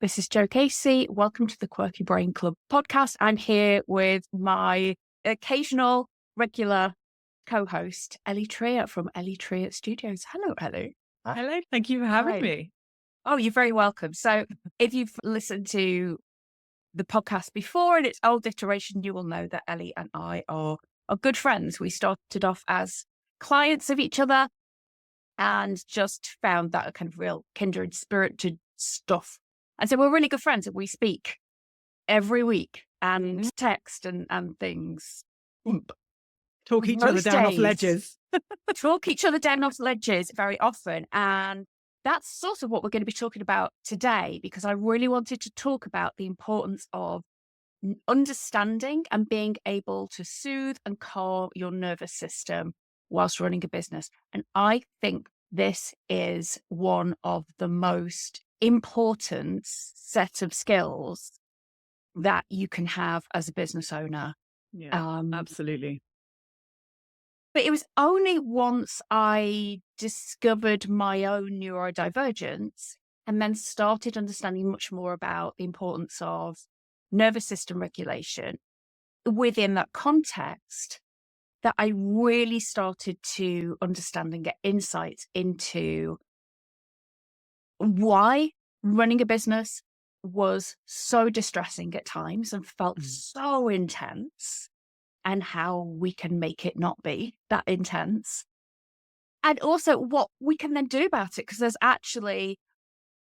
This is Jo Casey. Welcome to the Quirky Brain Club podcast. I'm here with my occasional regular co-host, Eli Trier from Eli Trier Studios. Hello, Ellie. Hello, thank you for having me. Oh, you're very welcome. So if you've listened to the podcast before in its old iteration, you will know that Ellie and I are good friends. We started off as clients of each other and just found that a kind of real kindred spirited stuff. And so we're really good friends and we speak every week and text and things. Talk each other down off ledges. Talk each other down off ledges very often. And that's sort of what we're going to be talking about today, because I really wanted to talk about the importance of understanding and being able to soothe and calm your nervous system whilst running a business. And I think this is one of the most important set of skills that you can have as a business owner. Yeah, absolutely. But it was only once I discovered my own neurodivergence and then started understanding much more about the importance of nervous system regulation within that context that I really started to understand and get insights into why running a business was so distressing at times and felt so intense, and how we can make it not be that intense. And also what we can then do about it, because there's actually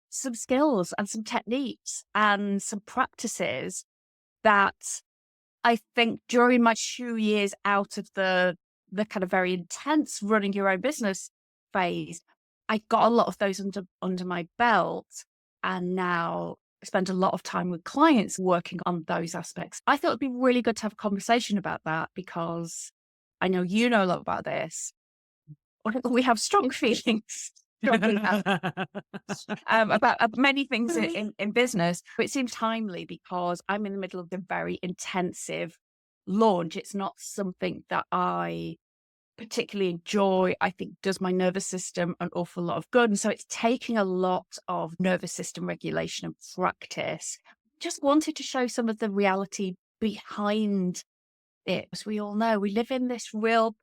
some skills and some techniques and some practices that I think during my 2 years out of the kind of very intense running your own business phase, I got a lot of those under my belt, and now spend a lot of time with clients working on those aspects. I thought it'd be really good to have a conversation about that, because I know you know a lot about this. We have strong feelings about many things in business. But it seems timely because I'm in the middle of the very intensive launch. It's not something that I particularly enjoy. I think does my nervous system an awful lot of good. And so it's taking a lot of nervous system regulation and practice. Just wanted to show some of the reality behind it. As we all know, we live in this real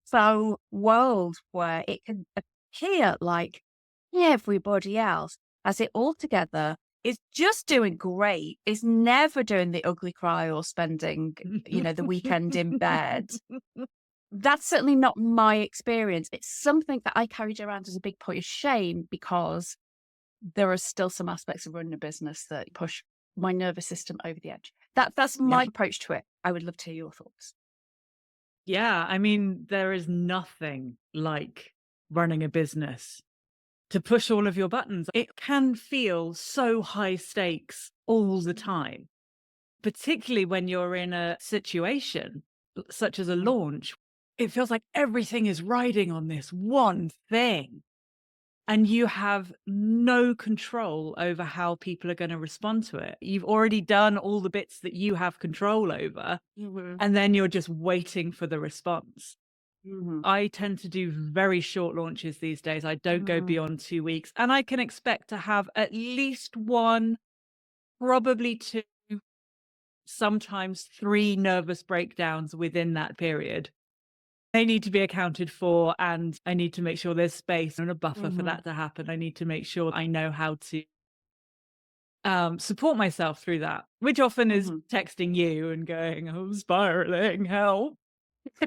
faux world where it can appear like everybody else has it all together, is just doing great, is never doing the ugly cry or spending, the weekend in bed. That's certainly not my experience. It's something that I carried around as a big point of shame, because there are still some aspects of running a business that push my nervous system over the edge. That's my approach to it. I would love to hear your thoughts. Yeah, I mean, there is nothing like running a business to push all of your buttons. It can feel so high stakes all the time, particularly when you're in a situation such as a launch. It feels like everything is riding on this one thing, and you have no control over how people are going to respond to it. You've already done all the bits that you have control over, and then you're just waiting for the response. I tend to do very short launches these days. I don't go beyond 2 weeks, and I can expect to have at least one, probably two, sometimes 3 nervous breakdowns within that period. They need to be accounted for, and I need to make sure there's space and a buffer for that to happen. I need to make sure I know how to support myself through that, which often is texting you and going, "I'm spiraling, help."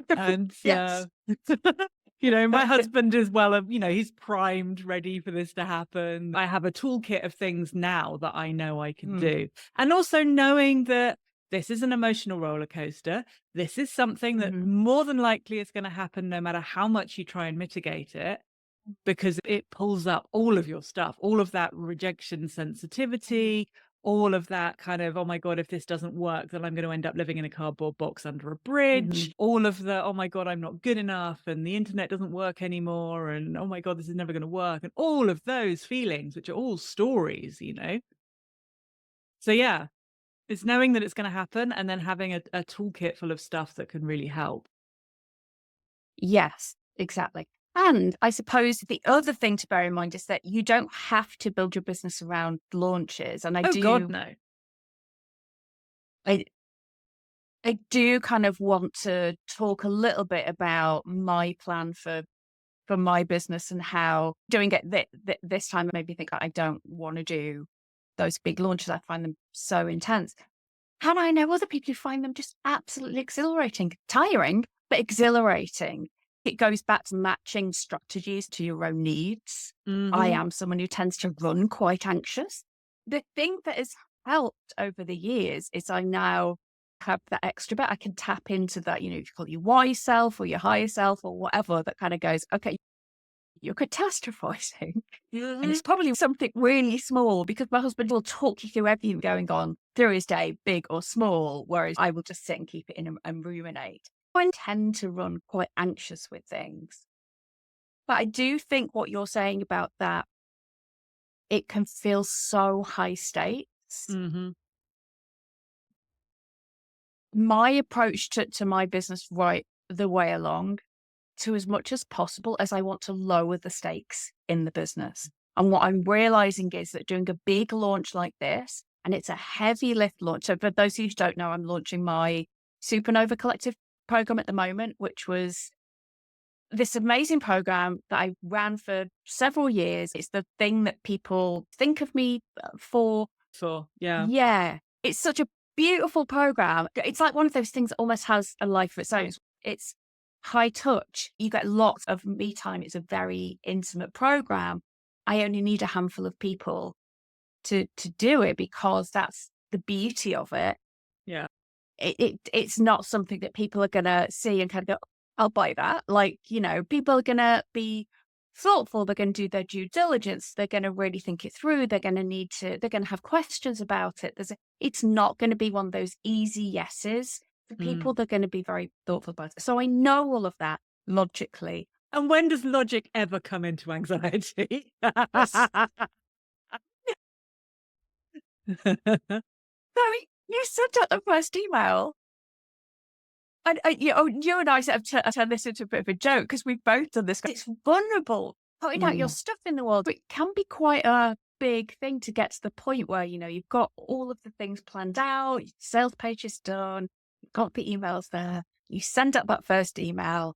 And Yes. my husband is he's primed, ready for this to happen. I have a toolkit of things now that I know I can do. And also knowing that this is an emotional roller coaster. This is something that more than likely is going to happen no matter how much you try and mitigate it, because it pulls up all of your stuff, all of that rejection sensitivity, all of that kind of, oh my God, if this doesn't work, then I'm going to end up living in a cardboard box under a bridge. All of the, oh my God, I'm not good enough, and the internet doesn't work anymore, and oh my God, this is never going to work. And all of those feelings, which are all stories, So yeah, it's knowing that it's going to happen, and then having a toolkit full of stuff that can really help. Yes, exactly. And I suppose the other thing to bear in mind is that you don't have to build your business around launches. And Oh God, no. I, I do kind of want to talk a little bit about my plan for my business and how doing it this time made me think I don't want to do those big launches. I find them so intense. And I know other people who find them just absolutely exhilarating, tiring, but exhilarating. It goes back to matching strategies to your own needs. I Hmm. am someone who tends to run quite anxious. The thing that has helped over the years is I now have that extra bit. I can tap into that, if you call it your wise self or your higher self or whatever, that kind of goes, okay, you're catastrophizing. And Hmm. it's probably something really small because my husband will talk you through everything going on through his day, big or small, whereas I will just sit and keep it in and ruminate. I tend to run quite anxious with things. But I do think what you're saying about that, it can feel so high stakes. Hmm. My approach to my business right the way along, to as much as possible as I want to lower the stakes in the business. And what I'm realizing is that doing a big launch like this, and it's a heavy lift launch. So for those of you who don't know, I'm launching my Supernova Collective program at the moment, which was this amazing program that I ran for several years. It's the thing that people think of me for. So yeah. Yeah, it's such a beautiful program. It's like one of those things that almost has a life of its own. It's high touch. You get lots of me time. It's a very intimate program. I only need a handful of people to do it because that's the beauty of it. Yeah. It's not something that people are gonna see and kind of go, I'll buy that. Like, people are gonna be thoughtful, they're gonna do their due diligence, they're gonna really think it through, they're gonna have questions about it. It's not gonna be one of those easy yeses. For Mm. people, they're gonna be very thoughtful about it. So I know all of that logically. And when does logic ever come into anxiety? Yes. So you sent out the first email. And, you and I sort of turned this into a bit of a joke because we've both done this. It's vulnerable, putting out your Mm. stuff in the world. But it can be quite a big thing to get to the point where, you've got all of the things planned out, your sales page is done, you've got the emails there, you send out that first email,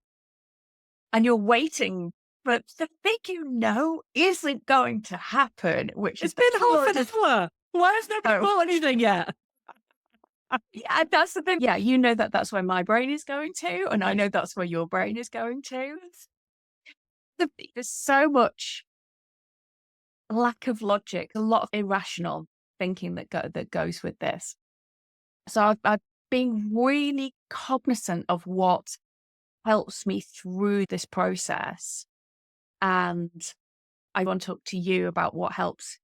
and you're waiting for the thing isn't going to happen, which It's is been that half you're an just, hour. Why has nobody oh, bought anything yet? yeah, that's the thing. Yeah, that's where my brain is going to, and I know that's where your brain is going to. There's so much lack of logic, a lot of irrational thinking that goes with this. So I've been really cognizant of what helps me through this process, and I want to talk to you about what helps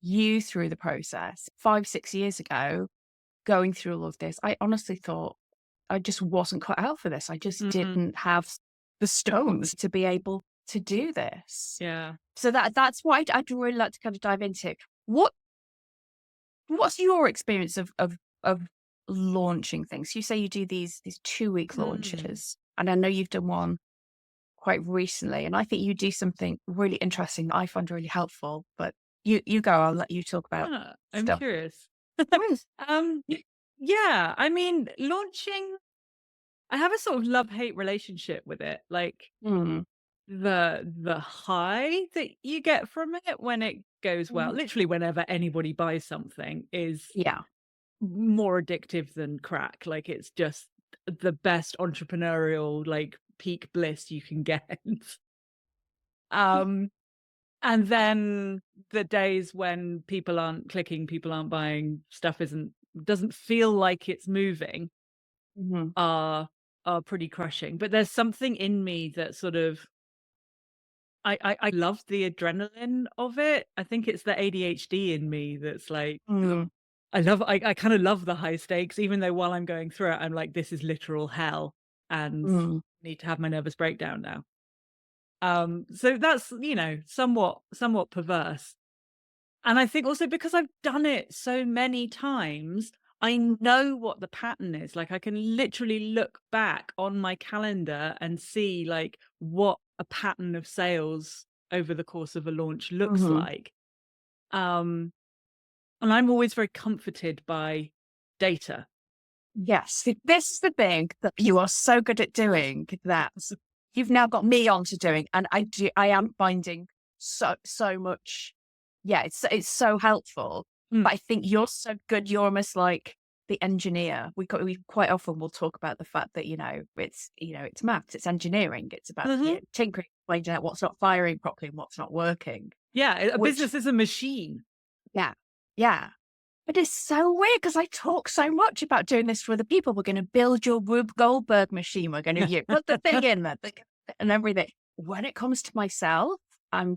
you through the process. 5-6 years ago, going through all of this, I honestly thought I just wasn't cut out for this. I just Mm. didn't have the stones to be able to do this. Yeah. So that's what I'd really like to kind of dive into. What's your experience of launching things? You say you do these 2-week Mm. launches, and I know you've done one quite recently, and I think you do something really interesting that I find really helpful. But you go. I'll let you talk about Ah, I'm stuff. curious. Mm, Um, yeah, I mean, launching, I have a sort of love-hate relationship with it. Like mm, the high that you get from it when it goes well, mhm. literally whenever anybody buys something is Yeah. more addictive than crack. Like it's just the best entrepreneurial like peak bliss you can get. Um and then the days when people aren't clicking, people aren't buying, stuff isn't doesn't feel like it's moving Mhm. are are pretty crushing. But there's something in me that sort of I love the adrenaline of it. I think it's the ADHD in me that's like Mm, I kind of love the high stakes, even though while I'm going through it, I'm like, this is literal hell and mm, need to have my nervous breakdown now. So that's, somewhat perverse. And I think also because I've done it so many times, I know what the pattern is. Like I can literally look back on my calendar and see like what a pattern of sales over the course of a launch looks Mhm. like. And I'm always very comforted by data. Yes, this is the thing that you are so good at doing that you've now got me onto doing, and I am finding so much. Yeah, it's so helpful. Mm. But I think you're so good. You're almost like the engineer. We quite often will talk about the fact that it's maths, it's engineering, it's about Mhm. tinkering, finding out what's not firing properly and what's not working. Yeah, a Which business is a machine. yeah, yeah. But it's so weird because I talk so much about doing this for other people. We're going to build your Rube Goldberg machine. We're going to put the thing in there and everything. When it comes to myself, I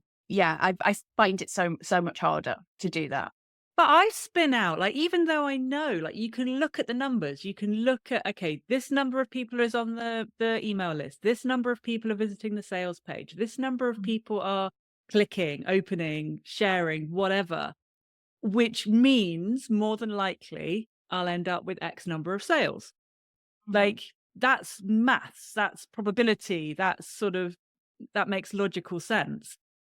find it so much harder to do that. But I spin out, like, even though I know, like, you can look at the numbers, you can look at, okay, this number of people is on the email list, this number of people are visiting the sales page, this number of people are clicking, opening, sharing, whatever, which means more than likely I'll end up with X number of sales. Mhm. Like, that's maths, that's probability, that makes logical sense.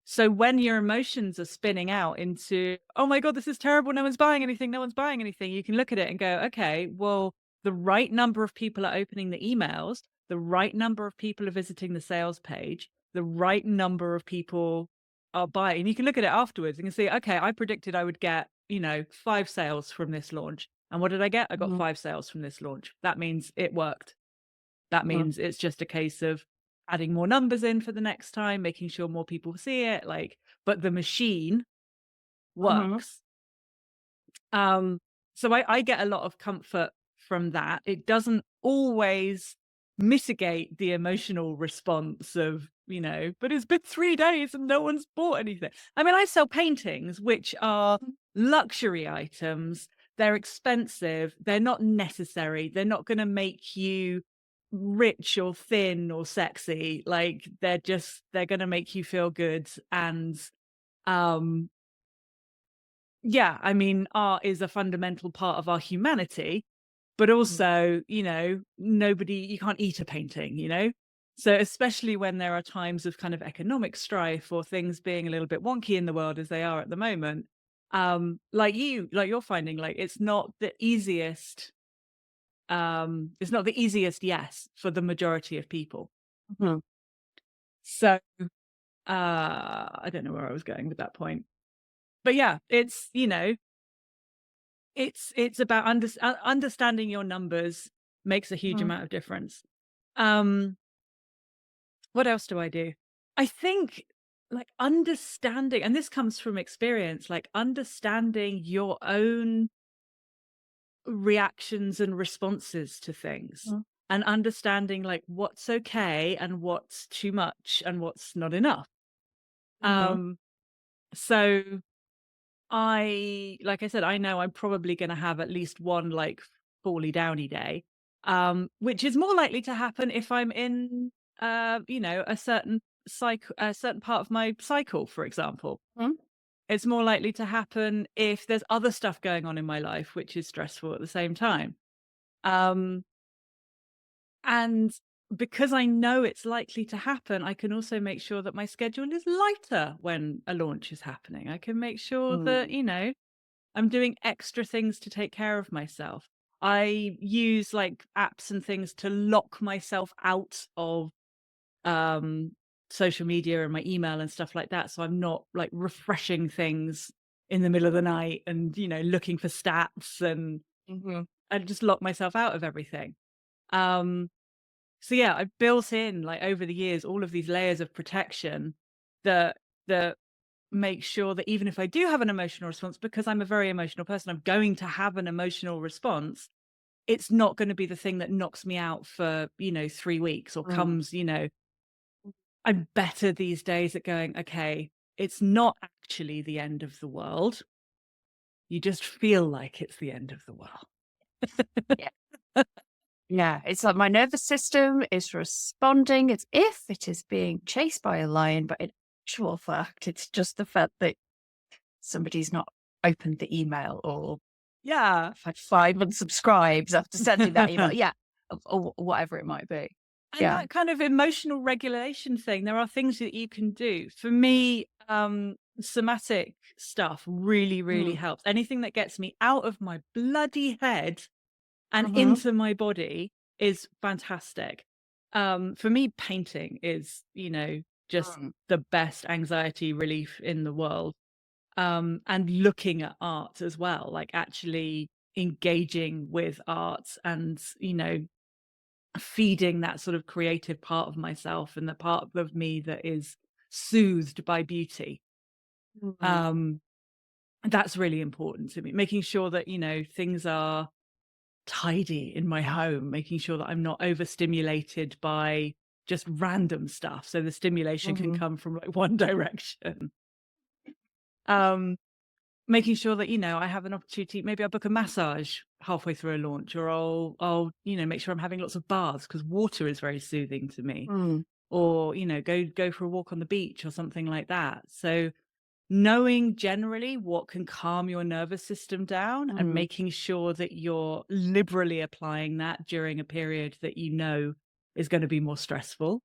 So when your emotions are spinning out into, oh my God, this is terrible, no one's buying anything, no one's buying anything, you can look at it and go, okay, well, the right number of people are opening the emails, the right number of people are visiting the sales page, the right number of people are buying. And you can look at it afterwards and you can see, okay, I predicted I would get, 5 sales from this launch. And what did I get? I got Mhm. 5 sales from this launch. That means it worked. That Mhm. means it's just a case of adding more numbers in for the next time, making sure more people see it, like, but the machine Mhm. works. Um, so I get a lot of comfort from that. It doesn't always mitigate the emotional response of, but it's been 3 days and no one's bought anything. I mean, I sell paintings, which are luxury items. They're expensive. They're not necessary. They're not going to make you rich or thin or sexy. Like they're going to make you feel good. And, um, yeah, I mean, art is a fundamental part of our humanity, but Mhm. also, you can't eat a painting, So especially when there are times of kind of economic strife or things being a little bit wonky in the world as they are at the moment, like you're finding, like it's not the easiest yes for the majority of people. Mhm. So I don't know where I was going with that point. But yeah, it's about understanding your numbers makes a huge Mhm. amount of difference. Um, what else do I do? I think like understanding, and this comes from experience, like understanding your own reactions and responses to things Mhm. and understanding like what's okay and what's too much and what's not enough. Mhm. Um, so like I said, I know I'm probably gonna have at least one, like, fally downy day, which is more likely to happen if I'm in, a certain part of my cycle, for example. Mhm. It's more likely to happen if there's other stuff going on in my life, which is stressful at the same time. Um, and because I know it's likely to happen, I can also make sure that my schedule is lighter when a launch is happening. I can make sure that, Mm. I'm doing extra things to take care of myself. I use like apps and things to lock myself out of um social media and my email and stuff like that. So I'm not like refreshing things in the middle of the night and, looking for stats, and Mhm. I just lock myself out of everything. Um so yeah, I've built in like over the years all of these layers of protection that make sure that even if I do have an emotional response, because I'm a very emotional person, I'm going to have an emotional response. It's not going to be the thing that knocks me out for, 3 weeks or Mm. comes, I'm better these days at going, okay, it's not actually the end of the world. You just feel like it's the end of the world. Yeah. Yeah, it's like my nervous system is responding as if it is being chased by a lion, but in actual fact, it's just the fact that somebody's not opened the email or, Yeah. I've had 5 unsubscribes after sending that email. Yeah, or whatever it might be. And Yeah. that kind of emotional regulation thing, there are things that you can do. For me, somatic stuff really, really Mm. helps. Anything that gets me out of my bloody head and Mhm. into my body is fantastic. For me, painting is, just Mm. the best anxiety relief in the world. And looking at art as well, like actually engaging with art and, feeding that sort of creative part of myself and the part of me that is soothed by beauty. Mm. Um, that's really important to me. Making sure that, things are tidy in my home, making sure that I'm not overstimulated by just random stuff. So the stimulation can Mhm. come from like one direction. Um, Making sure that, I have an opportunity, maybe I'll book a massage halfway through a launch, or I'll, make sure I'm having lots of baths because water is very soothing to me. Mm. Or, go for a walk on the beach or something like that. So knowing generally what can calm your nervous system down and Mm. making sure that you're liberally applying that during a period that is going to be more stressful,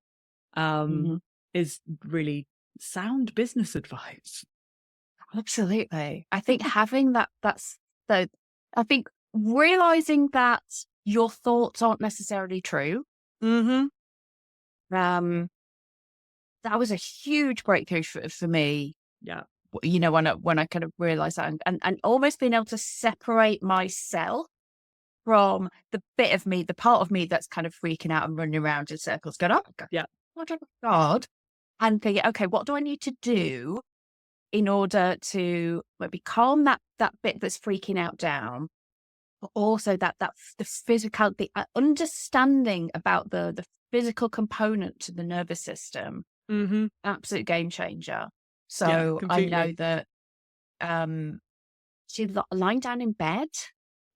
um, Mhm. is really sound business advice. Absolutely. I think having that's so I think realizing that your thoughts aren't necessarily true, Mhm. um, that was a huge breakthrough for me, Yeah. when I kind of realized that and almost being able to separate myself from the bit of me, the part of me that's kind of freaking out and running around in circles, going, "Oh my God, Yeah. oh my God," and thinking, "Okay, what do I need to do in order to maybe calm that bit that's freaking out down, but also the physical, the understanding about the physical component to the nervous system, Mhm. absolute game changer." Yeah, So I know completely. that um, lying down in bed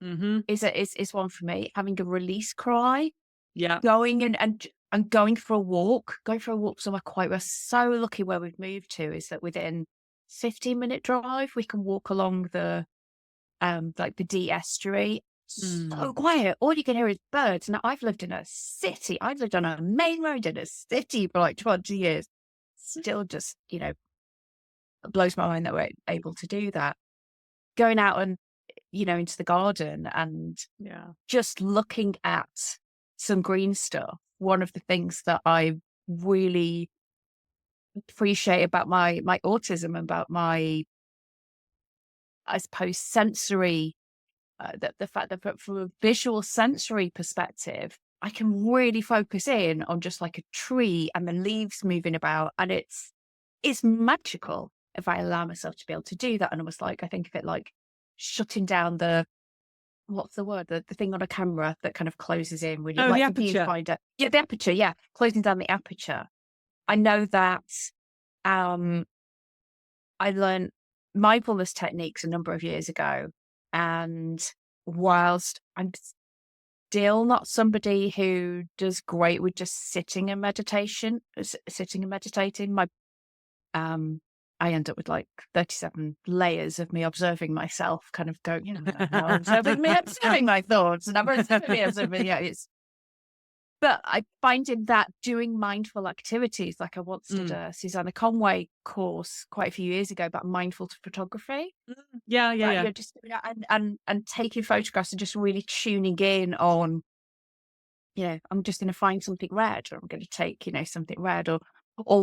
Mhm. is one for me. Having a release cry, Yeah. going and going for a walk, somewhere quiet. We're so lucky where we've moved to is that within 15-minute drive we can walk along the like the D estuary. So Mm. quiet. All you can hear is birds. Now I've lived in a city. I've lived on a main road in a city for like 20 years. Still just, it blows my mind that we're able to do that. Going out and, into the garden and Yeah. just looking at some green stuff. One of the things that I really appreciate about my autism, about my, I suppose, sensory, the fact that from a visual sensory perspective, I can really focus in on just like a tree and the leaves moving about, and it's magical if I allow myself to be able to do that. And almost like I think of it like shutting down the what's the word? The thing on a camera that kind of closes in when you Oh, the like the aperture. viewfinder. Yeah, the aperture, yeah. Closing down the aperture. I know that um I learned mindfulness techniques a number of years ago. And whilst I'm still not somebody who does great with just sitting and meditating, um I end up with like 37 layers of me observing myself, kind of going, now observing me, observing my thoughts, and I'm observing me, observing me. Yeah, but I finding that doing mindful activities, like I once did Mm. a Susanna Conway course quite a few years ago about mindful photography. Mm. Yeah, yeah, But yeah. just and taking photographs and just really tuning in on, I'm just going to find something red, or I'm going to take, something red, or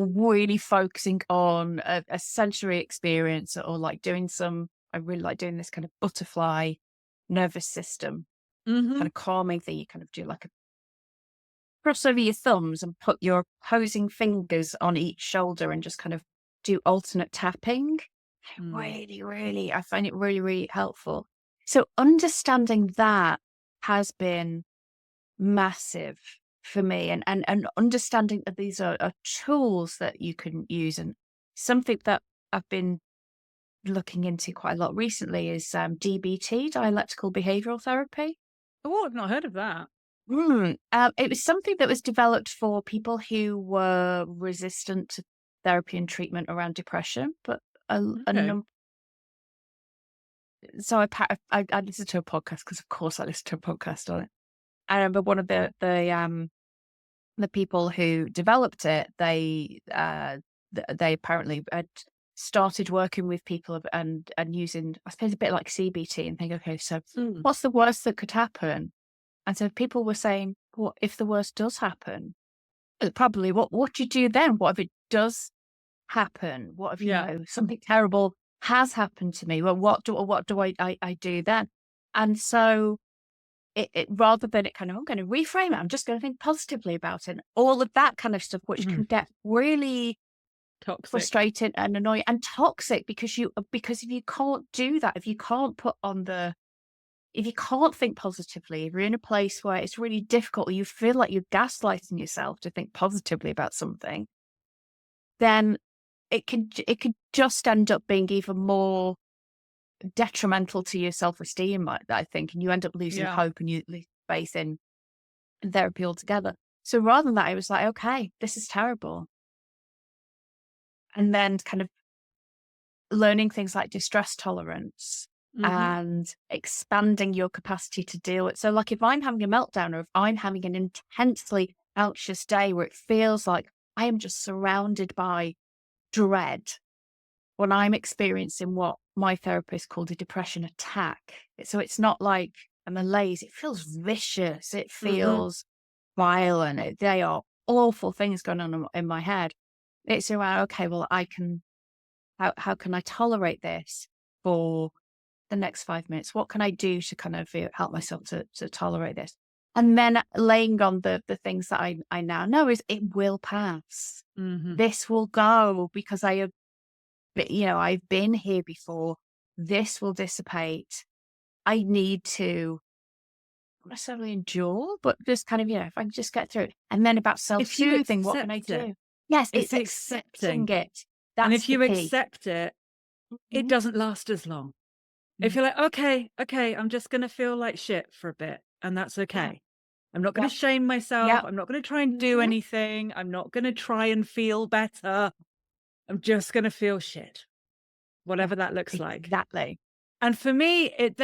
really focusing on a sensory experience, or like doing I really like doing this kind of butterfly nervous system kind Mhm. of calming thing. You kind of do like a cross over your thumbs and put your opposing fingers on each shoulder and just kind of do alternate tapping. Mm. Really, really, I find it really, really helpful. So understanding that has been massive for me, and understanding that these are tools that you can use. And something that I've been looking into quite a lot recently is DBT, dialectical behavioral therapy. Oh, I've not heard of that. It was something that was developed for people who were resistant to therapy and treatment around depression, but a Okay. so I listened to a podcast because, of course, I listened to a podcast on it. I remember one of the people who developed it, they apparently had started working with people and using, I suppose, a bit like CBT and think, okay, so what's the worst that could happen? And so people were saying, what if the worst does happen? Probably what do you do then? What if it does happen? What if, Yeah. something terrible has happened to me? Well, what do I do then? And so it rather than it kind of, I'm going to reframe it, I'm just going to think positively about it. And all of that kind of stuff, which can get really Toxic. frustrating and annoying and toxic because if you can't do that, if you can't if you can't think positively, if you're in a place where it's really difficult, or you feel like you're gaslighting yourself to think positively about something, then it could just end up being even more detrimental to your self-esteem, I think, and you end up losing hope and you lose faith in therapy altogether. So rather than that, I was like, okay, this is terrible. And then kind of learning things like distress tolerance and expanding your capacity to deal with. So like if I'm having a meltdown or if I'm having an intensely anxious day where it feels like I am just surrounded by dread, when I'm experiencing what my therapist called a depression attack. So it's not like a malaise, it feels vicious, it feels violent. They are awful things going on in my head. It's around, okay, well, how can I tolerate this for the next 5 minutes? What can I do to kind of help myself to tolerate this? And then laying on the things that I now know is it will pass. This will go because I've been here before. This will dissipate. I need to not necessarily endure, but just kind of, if I can just get through it. And then about self-soothing, what can I do? Yes, it's accepting it. And That's if you the key. accept it, it doesn't last as long. If you're like, okay, I'm just going to feel like shit for a bit, and that's okay. I'm not going to shame myself. I'm not going to try and do anything. I'm not going to try and feel better. I'm just going to feel shit, whatever that looks like. Exactly. And for me, it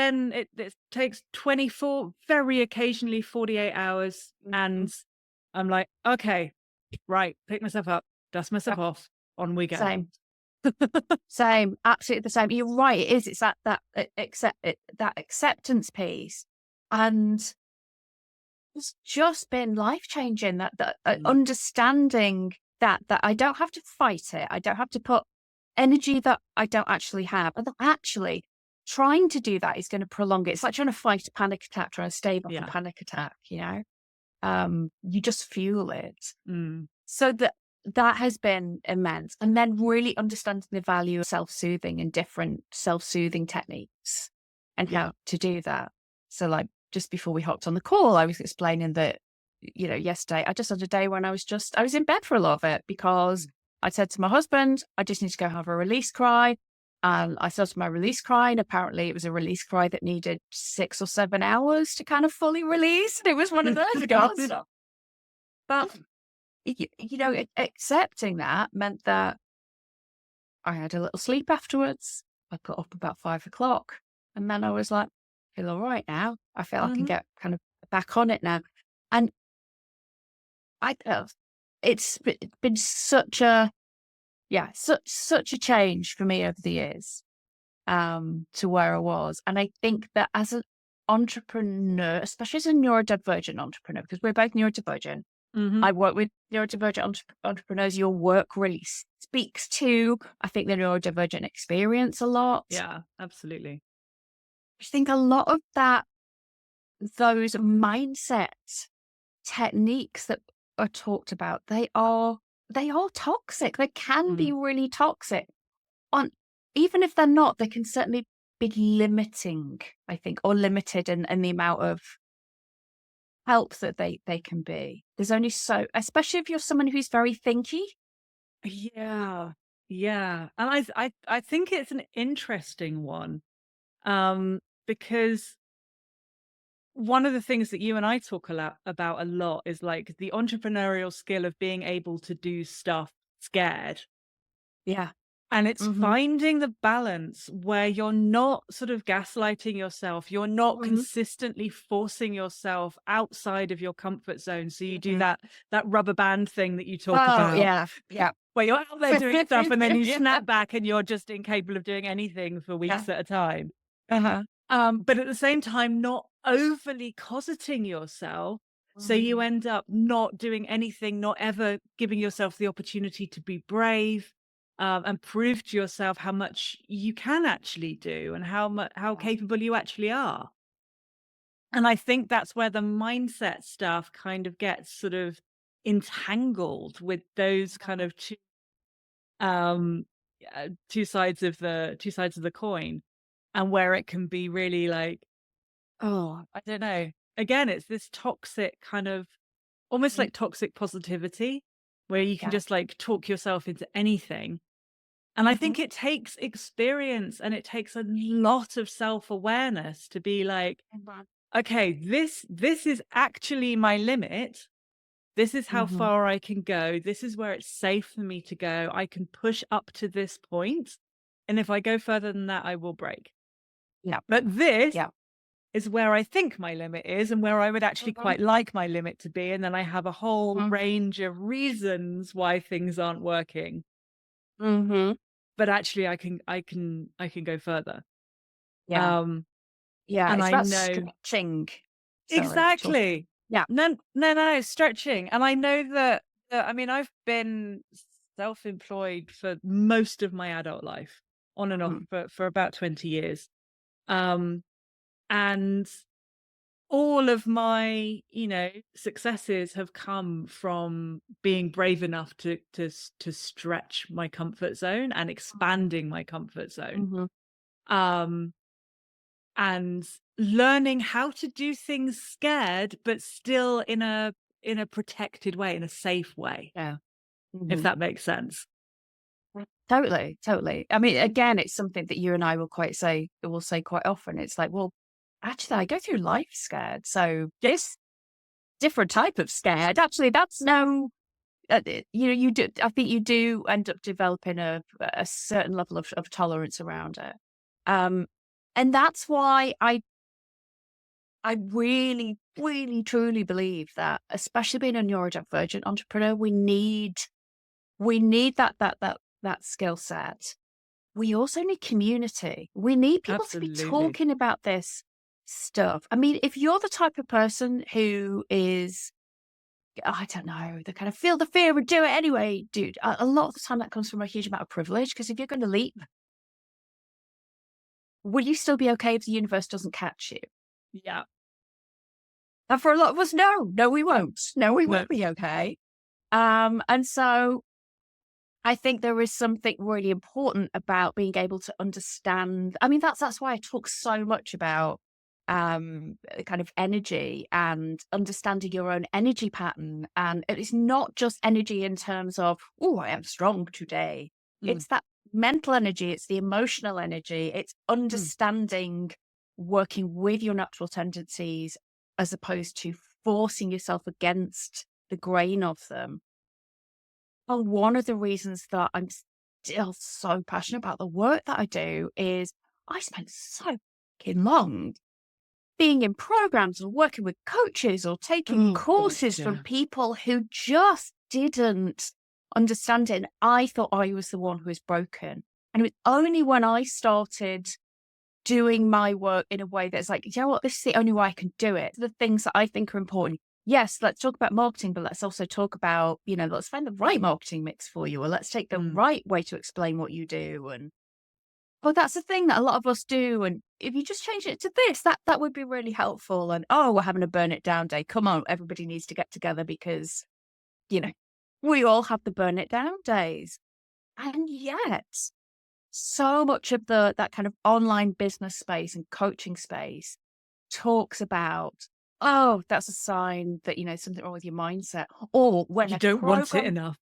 takes 24, very occasionally 48 hours. And I'm like, okay, right, pick myself up, dust myself off, on we go. Same. Same, absolutely the same. You're right. It is. It's that acceptance piece, and it's just been life changing. That understanding that I don't have to fight it. I don't have to put energy that I don't actually have, and that actually trying to do that is going to prolong it. It's like trying to fight a panic attack, trying to stave off a panic attack. You just fuel it. So that has been immense. And then really understanding the value of self-soothing and different self-soothing techniques and how to do that. So like just before we hopped on the call, I was explaining that, yesterday I just had a day when I was in bed for a lot of it because I said to my husband, I just need to go have a release cry. And I started my release cry, and apparently it was a release cry that needed 6 or 7 hours to kind of fully release. And it was one of those gods. But accepting that meant that I had a little sleep afterwards. I got up about 5:00, and then I was like, I feel all right now. I feel I can get kind of back on it now. And it's been such a change for me over the years, to where I was. And I think that as an entrepreneur, especially as a neurodivergent entrepreneur, because we're both neurodivergent, I work with neurodivergent entrepreneurs. Your work really speaks to, I think, the neurodivergent experience a lot. Yeah, absolutely. I think a lot of those mindset techniques that are talked about, they are toxic. They can be really toxic. Even if they're not, they can certainly be limiting, I think, or limited in the amount of help that they can be. There's only especially if you're someone who's very thinky. Yeah. And I think it's an interesting one, because one of the things that you and I talk about a lot is like the entrepreneurial skill of being able to do stuff scared. Yeah. And it's Mhm. finding the balance where you're not sort of gaslighting yourself. You're not Mhm. consistently forcing yourself outside of your comfort zone. So you do Mhm. that rubber band thing that you talk Oh, about, yeah. Yeah. where you're out there doing stuff and then you Yeah. snap back and you're just incapable of doing anything for Yeah. weeks at a time. Uh-huh. But at the same time, not overly cosseting yourself. So you Mhm. end up not doing anything, not ever giving yourself the opportunity to be brave, and prove to yourself how much you can actually do and how Yeah. capable you actually are. And I think that's where the mindset stuff kind of gets sort of entangled with those kind of um, two sides of the coin, and where it can be really like, oh, I don't know. Again, it's this toxic kind of almost Mhm. like toxic positivity where you can Yeah. just like talk yourself into anything. And I Mhm. think it takes experience and it takes a lot of self-awareness to be like, Mhm. okay, this is actually my limit. This is how Mhm. far I can go. This is where it's safe for me to go. I can push up to this point, and if I go further than that, I will break. Yeah. But this Yeah. is where I think my limit is and where I would actually Mhm. quite like my limit to be. And then I have a whole Mhm. range of reasons why things aren't working. Mhm. But actually I can go further. Yeah. Um Yeah. and It's I about know stretching. Sorry. exactly. Yeah. No, stretching. And I know that I mean I've been self-employed for most of my adult life, on and off Mhm. for about 20 years. Um and all of my, successes have come from being brave enough to stretch my comfort zone and expanding my comfort zone. Mhm. Um, and learning how to do things scared, but still in a protected way, in a safe way, Yeah. if Mhm. that makes sense. Totally, totally. I mean, again, it's something that you and I will say quite often. It's like, well, actually, I go through life scared. So Yeah, this different type of scared, actually, that's no, you do. I think you do end up developing a certain level of tolerance around it. Um, and that's why I really, really, truly believe that, especially being a neurodivergent entrepreneur, we need that skill set. We also need community. We need people to be absolutely. talking about this stuff. I mean, if you're the type of person who is, I don't know, the kind of feel the fear and do it anyway, dude, a lot of the time that comes from a huge amount of privilege. Because if you're going to leap, will you still be okay if the universe doesn't catch you? Yeah. And for a lot of us, no, no, we won't. No, we No. won't be okay. And so I think there is something really important about being able to understand. I mean, that's why I talk so much about kind of energy and understanding your own energy pattern. And it's not just energy in terms of, oh, I am strong today. Mm, It's that mental energy, it's the emotional energy, it's mm, understanding working with your natural tendencies as opposed to forcing yourself against the grain of them. Well, one of the reasons that I'm still so passionate about the work that I do is I spent so fucking long being in programs and working with coaches or taking oh gosh, courses from yeah. people who just didn't understand it. And I thought I was the one who was broken. And it was only when I started doing my work in a way that's like, you know what, this is the only way I can do it. The things that I think are important. Yes, let's talk about marketing, but let's also talk about, let's find the right marketing mix for you, or let's take the Mm, right way to explain what you do. And well, that's the thing that a lot of us do. And if you just change it to this, that would be really helpful. And oh, we're having a burn it down day. Come on, everybody needs to get together because, you know, we all have the burn it down days. And yet so much of that kind of online business space and coaching space talks about, oh, that's a sign that, something wrong with your mindset. Or when you a don't want it program, enough.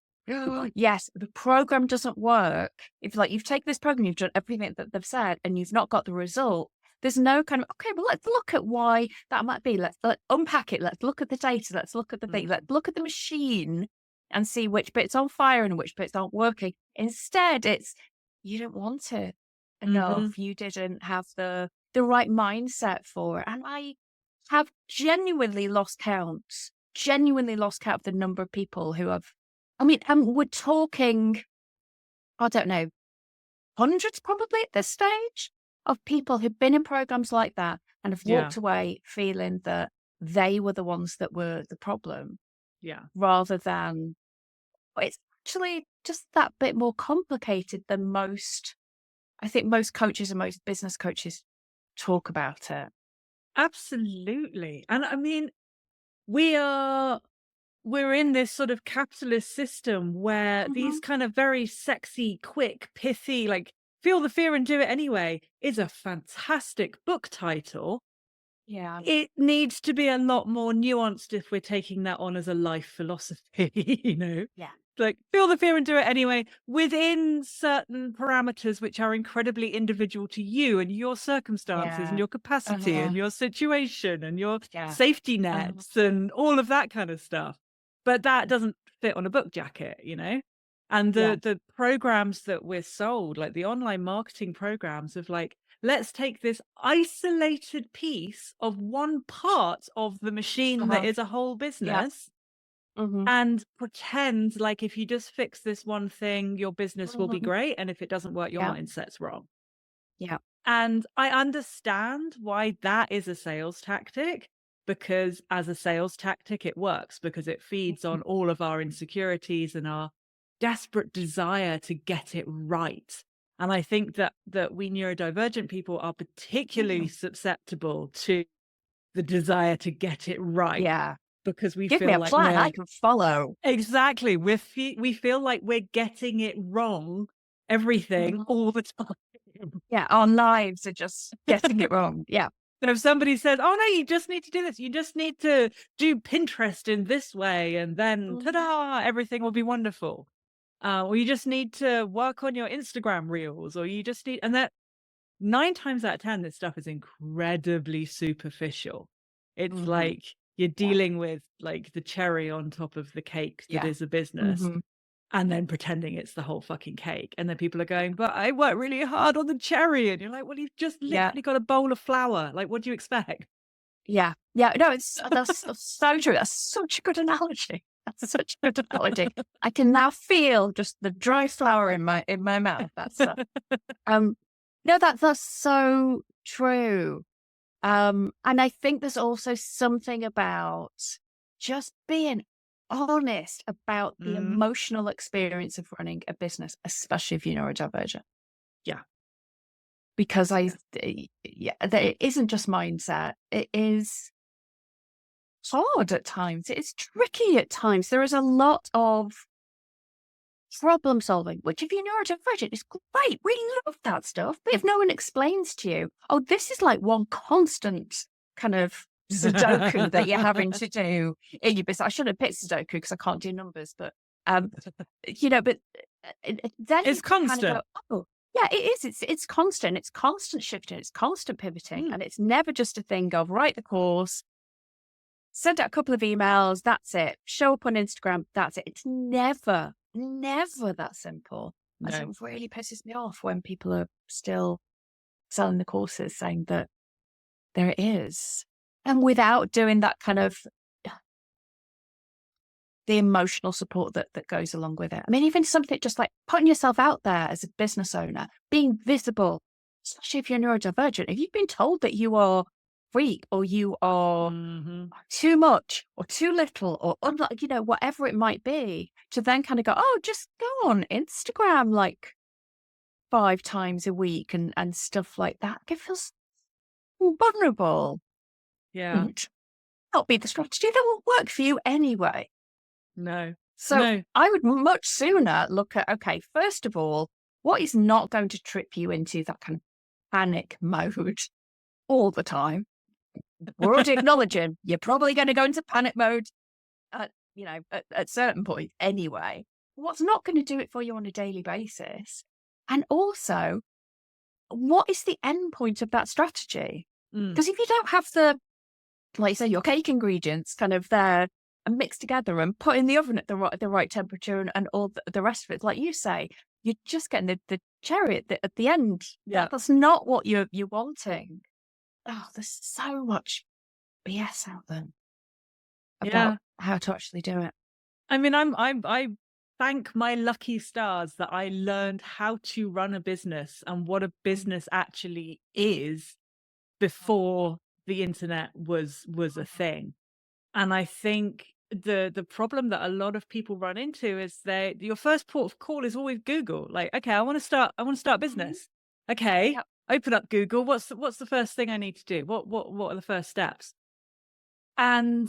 yes, the program doesn't work. If like you've taken this program, you've done everything that they've said and you've not got the result, there's no kind of, okay, well, let's look at why that might be. Let's unpack it. Let's look at the data. Let's look at the thing. Mm, Let's look at the machine and see which bits on fire and which bits aren't working. Instead, it's you didn't want it Mhm. enough. You didn't have the right mindset for it. And I have genuinely lost count of the number of people who have, I mean, we're talking, I don't know, hundreds probably at this stage of people who've been in programs like that and have Yeah. walked away feeling that they were the ones that were the problem Yeah. rather than, but it's actually just that bit more complicated than I think most coaches and most business coaches talk about it. Absolutely. And I mean, we are we're in this sort of capitalist system where these Mhm. kind of very sexy, quick, pithy, like feel the fear and do it anyway is a fantastic book title. Yeah. It needs to be a lot more nuanced if we're taking that on as a life philosophy, you know? Yeah. Like, feel the fear and do it anyway, within certain parameters which are incredibly individual to you and your circumstances and Yeah. your capacity and Uh-huh. your situation and your Yeah. safety Uh-huh. nets and all of that kind of stuff. But that doesn't fit on a book jacket, you know? And Yeah. the programs that we're sold, like the online marketing programs of like, let's take this isolated piece of one part of the machine that Uh-huh. is a whole Yeah. business Mhm. and pretend like if you just fix this one thing, your business will be Mhm. great. And if it doesn't work, your Yeah. mindset's wrong. Yeah. And I understand why that is a sales tactic, because as a sales tactic, it works because it feeds Mhm. on all of our insecurities and our desperate desire to get it right. And I think that we neurodivergent people are particularly Mhm. susceptible to the desire to get it right Yeah. because we Give me feel a like plan I we're can follow. exactly. We feel like we're getting it wrong, everything, Mhm. all the time. Yeah, our lives are just getting it wrong. Yeah. So if somebody says, "Oh, no, you just need to do this. You just need to do Pinterest in this way, and then Mhm. ta-da, everything will be wonderful." Or you just need to work on your Instagram reels, or you just need and that 9 times out of 10, this stuff is incredibly superficial. It's Mhm. like you're Yeah. dealing with, like, the cherry on top of the cake that Yeah. is a business. Mhm. And then pretending it's the whole fucking cake. And then people are going, "But I worked really hard on the cherry." And you're like, "Well, you've just Yeah. literally got a bowl of flour. Like, what do you expect?" Yeah. Yeah. No, that's so true. That's such a good analogy. That's such a good analogy. I can now feel just the dry flour in my mouth. Um no, that's so true. And I think there's also something about just being honest about the Mm, emotional experience of running a business, especially if you're neurodivergent. yeah, Because yeah. yeah, that it isn't just mindset. It is hard at times. It is tricky at times. There is a lot of problem solving, which if you're neurodivergent is great. We love that stuff. But if no one explains to you, oh, this is like one constant kind of Sudoku that you're having to do in your business. I should have picked Sudoku because I can't do numbers, but um, but then you It's can kind of go, constant. oh, yeah, it is. It's constant. It's constant shifting. It's constant pivoting, Mm, and it's never just a thing of write the course, send out a couple of emails, that's it. Show up on Instagram, that's it. It's never that simple. And so no. it really pisses me off when people are still selling the courses saying that there it is. And without doing that kind of the emotional support that goes along with it. I mean, even something just like putting yourself out there as a business owner, being visible, especially if you're neurodivergent. If you've been told that you are weak or you are Mhm. too much or too little or whatever it might be, to then kind of go, oh, just go on Instagram like 5 times a week and stuff like that. It feels vulnerable Yeah. and not be the strategy that will work for you anyway. No. So No. I would much sooner look at, okay, first of all, what is not going to trip you into that kind of panic mode all the time? We're already acknowledging you're probably going to go into panic mode at certain points anyway. What's not going to do it for you on a daily basis? And also, what is the end point of that strategy? Mm, Because if you don't have the, like you say, your cake ingredients kind of there and mixed together and put in the oven at the right temperature and all the rest of it, like you say, you're just getting the cherry at the end. Yeah. That's not what you're wanting. Oh, there's so much BS out there about Yeah. how to actually do it. I mean, I thank my lucky stars that I learned how to run a business and what a business actually is before the internet was a thing. And I think the problem that a lot of people run into is your first port of call is always Google. Like, okay, I want to start a Mhm. business. Okay, Yep. open up Google. What's the first thing I need to do? What are the first steps? And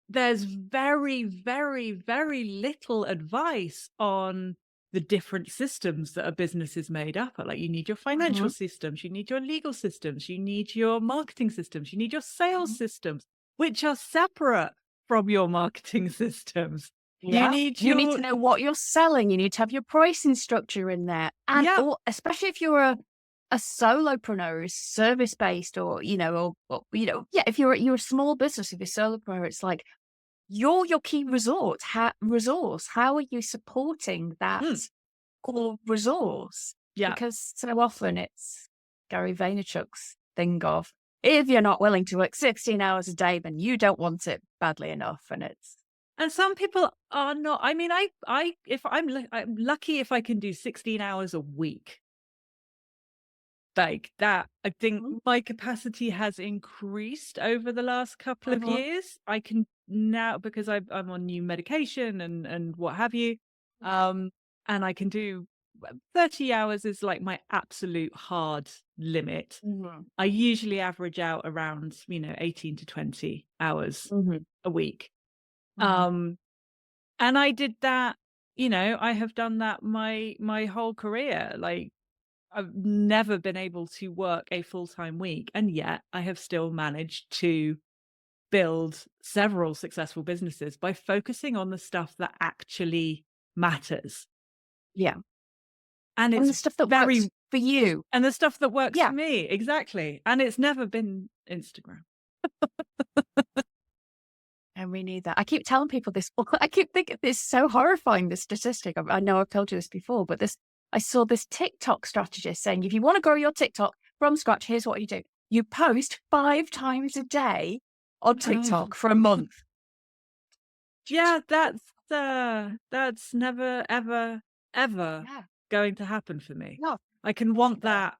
there's very, very, very little advice on the different systems that a business is made up of. Like, you need your financial Mhm. systems, you need your legal systems, you need your marketing systems, you need your sales Mhm. systems, which are separate from your marketing systems. You Yeah. need You need your to know what you're selling. You need to have your pricing structure in there. And yeah. or especially if you're a solopreneur, is service based or, yeah, if you're a small business, if you're a solopreneur, it's like you're your key resource. How are you supporting that Mm, core resource? yeah. Because so often it's Gary Vaynerchuk's thing of if you're not willing to work 16 hours a day, then you don't want it badly enough. And it's And some people are not. I mean, I if I'm lucky if I can do 16 hours a week. Like that, I think Mhm. my capacity has increased over the last couple of Mhm. years. I can now, because I'm on new medication and what have you, um, and I can do 30 hours is like my absolute hard limit. Mhm. I usually average out around 18 to 20 hours Mhm. a week. Mhm. Um, and I did that. I have done that my whole career. Like, I've never been able to work a full-time week, and yet I have still managed to build several successful businesses by focusing on the stuff that actually matters. Yeah. And And the it's stuff that works very for you. and the stuff that works for Yeah. me, exactly. And it's never been Instagram. And we need that. I keep telling people this. I keep thinking it's so horrifying, this statistic. I know I've told you this before, but I saw this TikTok strategist saying, if you want to grow your TikTok from scratch, here's what you do. You post 5 times a day on Oh, TikTok for a month. yeah, that's never, ever, ever Yeah. going to happen for me. No. I can want Uh,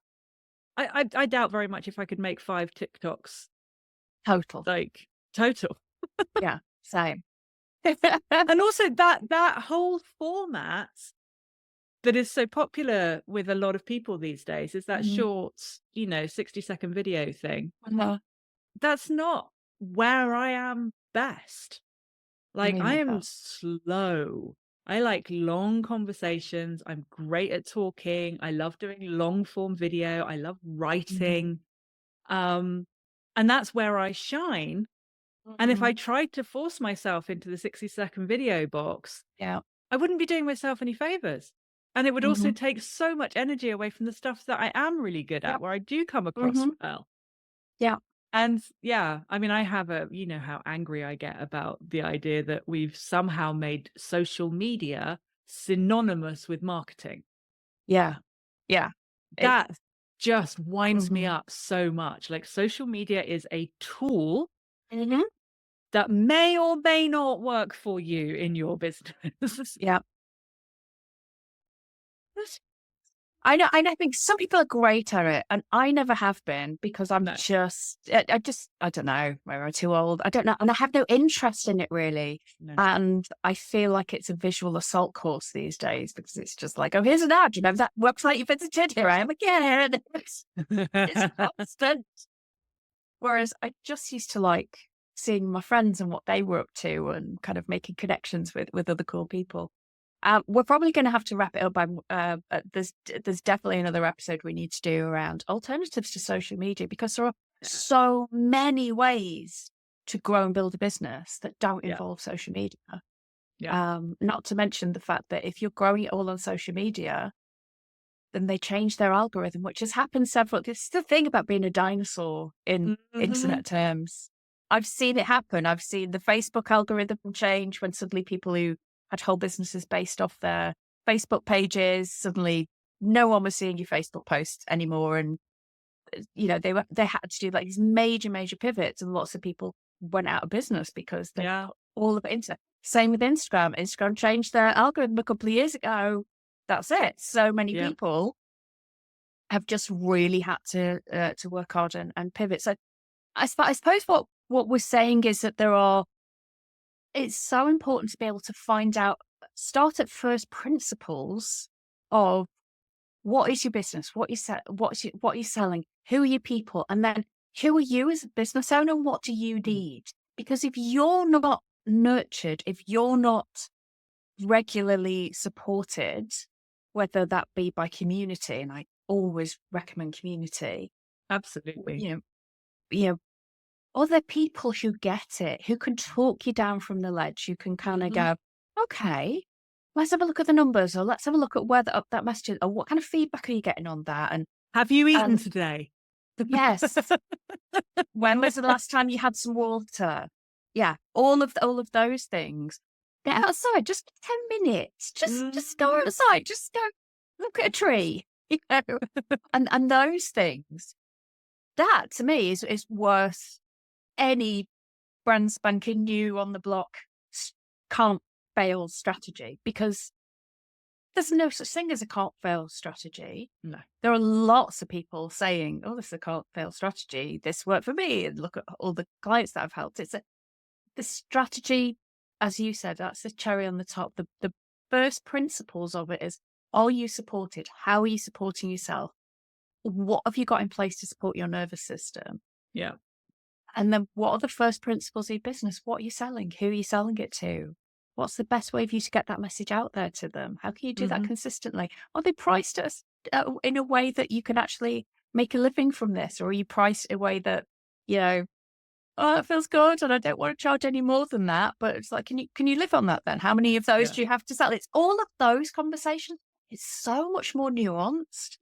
that. I doubt very much if I could make 5 TikToks, Total. like, total. Yeah. Same. And also that whole format that is so popular with a lot of people these days is that Mhm. short, 60-second video thing. Uh-huh. That's not where I am best. Like, Me I am neither. slow. I like long conversations. I'm great at talking. I love doing long form video. I love Mhm. writing. Um, and that's where I shine. And if I Mhm. tried to force myself into the 60-second video box, Yeah. I wouldn't be doing myself any favors. And it would also Mhm. take so much energy away from the stuff that I am really good at, Yep. where I do come across Mhm. well. Yeah. And yeah, I mean, I have how angry I get about the idea that we've somehow made social media synonymous with marketing. Yeah. Yeah. It That just winds me Mhm. up so much. Like, social media is a tool Mhm. that may or may not work for you in your business. Yeah. I know, I think some people are great at it, and I never have been because I'm No, just, I don't know, maybe I'm too old. I don't know, and I have no interest in it really. no. And I feel like it's a visual assault course these days because it's just like, oh, here's an ad. You know that website you visited? Here I am again. It's constant. Whereas I just used to like seeing my friends and what they were up to, and kind of making connections with other cool people. We're probably going to have to wrap it up. There's definitely another episode we need to do around alternatives to social media because there are Yeah, so many ways to grow and build a business that don't yeah, involve social media. yeah. Not to mention the fact that if you're growing it all on social media, then they change their algorithm, which has happened several. This is the thing about being a dinosaur in Mhm. internet terms. I've seen it happen. I've seen the Facebook algorithm change when suddenly people who had whole businesses based off their Facebook pages. Suddenly no one was seeing your Facebook posts anymore. And, they had to do like these major pivots, and lots of people went out of business because they Yeah. put all of it into. Same with Instagram. Instagram changed their algorithm a couple of years ago. That's it. So many Yeah. people have just really had to work hard and pivot. So I suppose what we're saying is that it's so important to be able to find out, start at first principles of what is your business, what you're selling, who are your people, and then who are you as a business owner, and what do you need? Because if you're not nurtured, if you're not regularly supported, whether that be by community, and I always recommend community, Absolutely. you know, you know, other people who get it, who can talk you down from the ledge, you can kind of go, okay, let's have a look at the numbers, or let's have a look at where that message is, or what kind of feedback are you getting on that? Have you eaten And today? yes, when was the last time you had some water? Yeah, all of those things. Get outside, just 10 minutes. Just go outside. Just go look at a tree. And those things. That to me is worth any brand spanking new on the block can't fail strategy, because there's no such thing as a can't fail strategy. No. There are lots of people saying, "Oh, this is a can't fail strategy. This worked for me." And look at all the clients that I've helped. The strategy, as you said, that's the cherry on the top. The first principles of it is: are you supported? How are you supporting yourself? What have you got in place to support your nervous system? Yeah. And then what are the first principles of your business? What are you selling? Who are you selling it to? What's the best way for you to get that message out there to them? How can you do that consistently? Are they priced in a way that you can actually make a living from this? Or are you priced in a way that, oh, it feels good and I don't want to charge any more than that? But it's like, can you live on that then? How many of those Yeah. do you have to sell? It's all of those conversations. It's so much more nuanced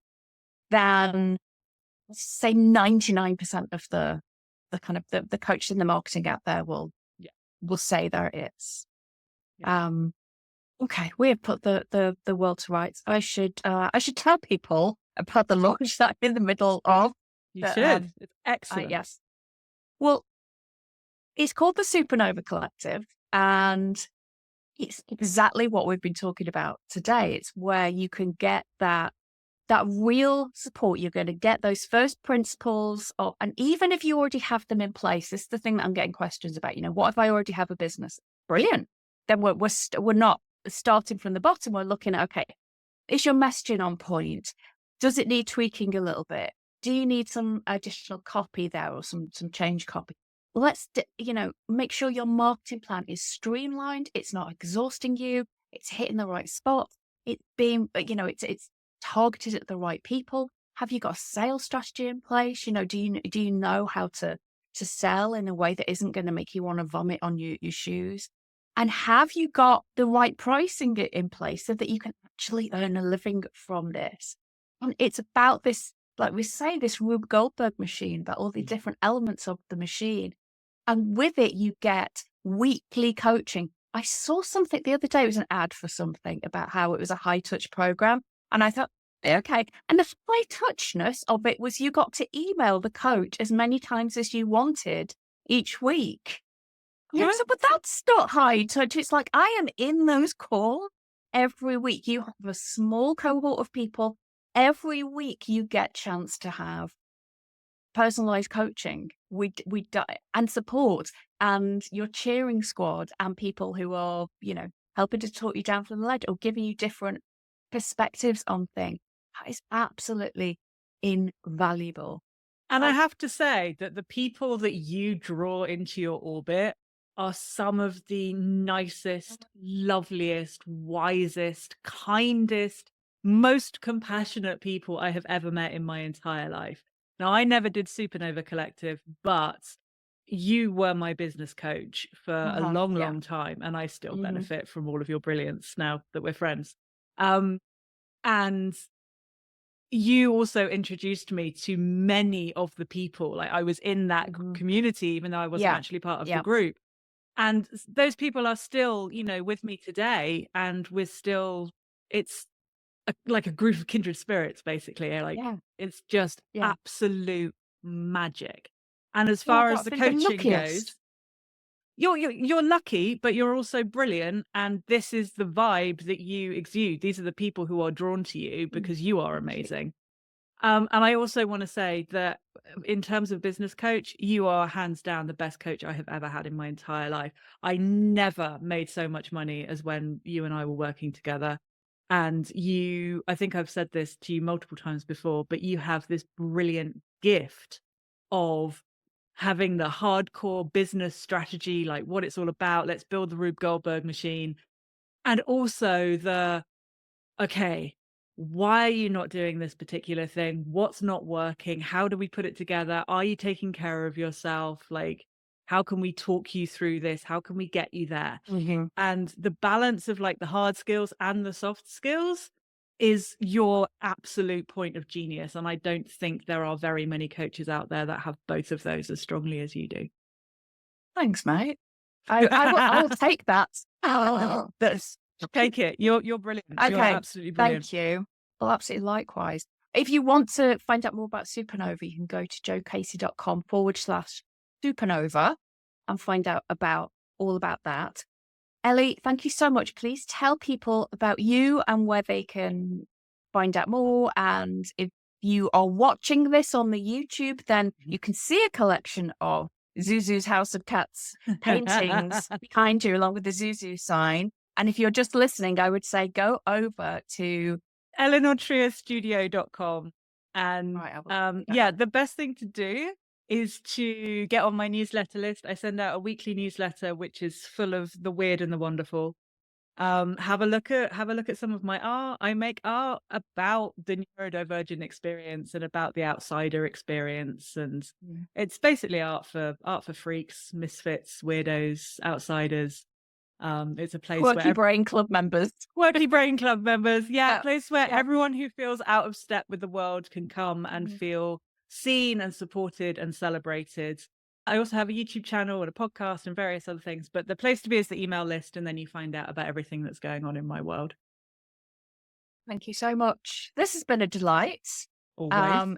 than, say, 99% of the kind of the coaches and the marketing out there will say there is. Yeah. Okay, we have put the world to rights. I should tell people about the launch that I'm in the middle of. You That, should. It's excellent. yes. Well, it's called the Supernova Collective, and it's exactly what we've been talking about today. It's where you can get that real support. You're going to get those first principles of, and even if you already have them in place, this is the thing that I'm getting questions about. What if I already have a business? Brilliant. Then we're not starting from the bottom. We're looking at, okay, is your messaging on point? Does it need tweaking a little bit? Do you need some additional copy there, or some change copy? Let's make sure your marketing plan is streamlined. It's not exhausting you. It's hitting the right spot. It's being, it's targeted at the right people. Have you got a sales strategy in place? Do you know how to sell in a way that isn't going to make you want to vomit on your shoes? And have you got the right pricing in place so that you can actually earn a living from this? And it's about this, like we say, this Rube Goldberg machine, about all the different elements of the machine. And with it, you get weekly coaching. I saw something the other day, it was an ad for something about how it was a high touch program. And I thought, okay. And the high touchness of it was you got to email the coach as many times as you wanted each week. Yeah, so, but that's not high touch. It's like, I am in those calls every week. You have a small cohort of people. Every week you get chance to have personalized coaching and support, and your cheering squad, and people who are, helping to talk you down from the ledge or giving you different perspectives on things. That is absolutely invaluable. And I have to say that the people that you draw into your orbit are some of the nicest, loveliest, wisest, kindest, most compassionate people I have ever met in my entire life. Now, I never did Supernova Collective, but you were my business coach for a long, Yeah. long time, and I still benefit from all of your brilliance now that we're friends. And you also introduced me to many of the people. Like, I was in that community, even though I wasn't actually part of the group. And those people are still, with me today, and we're still it's like a group of kindred spirits, basically. Like, Yeah. it's just Yeah. absolute magic. And as Oh my far God, as the I've been the coaching luckiest. goes, you're lucky, but you're also brilliant, and this is the vibe that you exude. These are the people who are drawn to you because you are Thank you. amazing. And I also want to say that in terms of business coach, you are hands down the best coach I have ever had in my entire life. I never made so much money as when you and I were working together. And I think I've said this to you multiple times before, but you have this brilliant gift of having the hardcore business strategy, like what it's all about. Let's build the Rube Goldberg machine. And also okay, why are you not doing this particular thing? What's not working? How do we put it together? Are you taking care of yourself? Like, how can we talk you through this? How can we get you there? Mhm. And the balance of like the hard skills and the soft skills is your absolute point of genius. And I don't think there are very many coaches out there that have both of those as strongly as you do. Thanks, mate. I will take that. That's Take it. You're brilliant. You're okay. absolutely brilliant. Thank you. Well, absolutely likewise. If you want to find out more about Supernova, you can go to joecasey.com/supernova and find out all about that. Ellie, thank you so much. Please tell people about you and where they can find out more. And if you are watching this on the YouTube, then you can see a collection of Zuzu's House of Cats paintings behind you, along with the Zuzu sign. And if you're just listening, I would say go over to ElinorTrierStudio.com. And right, yeah, the best thing to do is to get on my newsletter list. I send out a weekly newsletter which is full of the weird and the wonderful. Have a look at some of my art. I make art about the neurodivergent experience and about the outsider experience, and it's basically art for freaks, misfits, weirdos, outsiders. It's a place Quirky where Brain Club members. Quirky Brain Club members. Yeah, Yeah, a place where yeah. everyone who feels out of step with the world can come and feel seen and supported and celebrated. I also have a YouTube channel and a podcast and various other things, but the place to be is the email list, and then you find out about everything that's going on in my world. Thank you so much. This has been a delight. Always.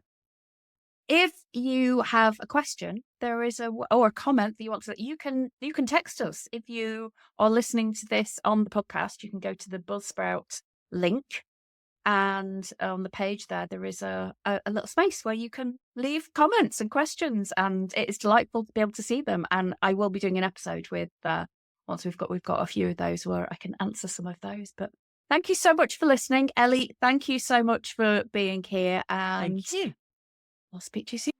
If you have a question, there is or a comment that you want you can text us. If you are listening to this on the podcast, you can go to the Buzzsprout link, and on the page there is a little space where you can leave comments and questions, and it is delightful to be able to see them. And I will be doing an episode with once we've got a few of those where I can answer some of those. But thank you so much for listening, Ellie. Thank you so much for being here, and Thank you. I'll speak to you soon.